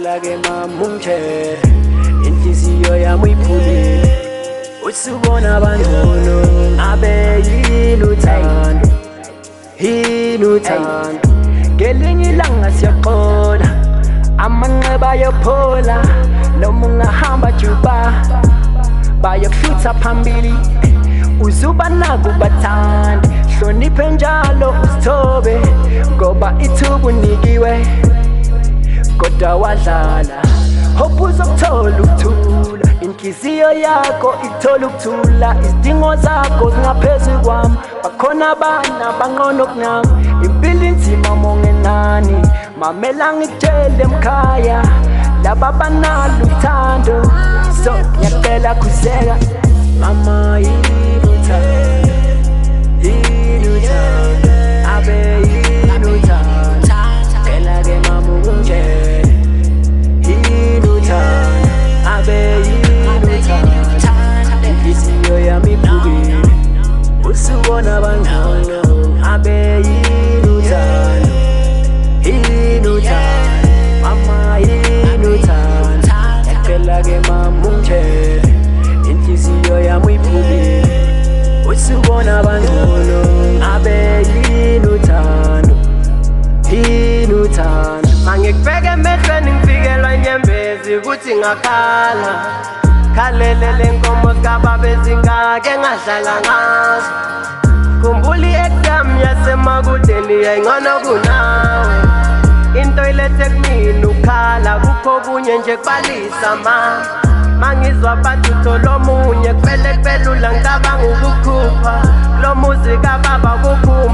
Ngicela ke mamunje inhliziyo yami iphulile usubona bangcono ngabe yini uthando yini uthando ngelinye ilanga siyaxola amanxeba ayophola noma ungahamba juba bayokuhlutha phambili uzuba naku bathandi hloniphe njalo usithobe ngoba ithuba unikiwe kodwa wadlala hope uzokuthola ukuthula inhliziyo yakho ithola ukuthula izidingo zakho zingaphezulu kwami bakhona abana banqono kunami impilo inzima mongenani mamela ngikutshele mkhaya laba banalo uthando so ngiyacela khuzeka mama yini uthando yini uthando abe yini uthando cela ke mama ungitshele yini uthando abe yini uthando inhliziyo yami iphukile usubona bangcono abe yini uthando yini uthando mama yini uthando ngiyacela ke mama ungitshele inhliziyo yami iphukile usubona bangcono abe yini uthando yini uthando angikubeke emehlweni ngifikelwa inyembezi ukuthi ngakhala khalele lenkomo zikababa ezingake ngahlala ngazo khumbula i-exam yasemakudeni yayingcono kunawe into ilethe kumina ukhala kukho kunye nje kubalisa ma mangizwa bathi uthola omunye kupele kubelula ngicabanga ukukhupha lo muzika baba kuphu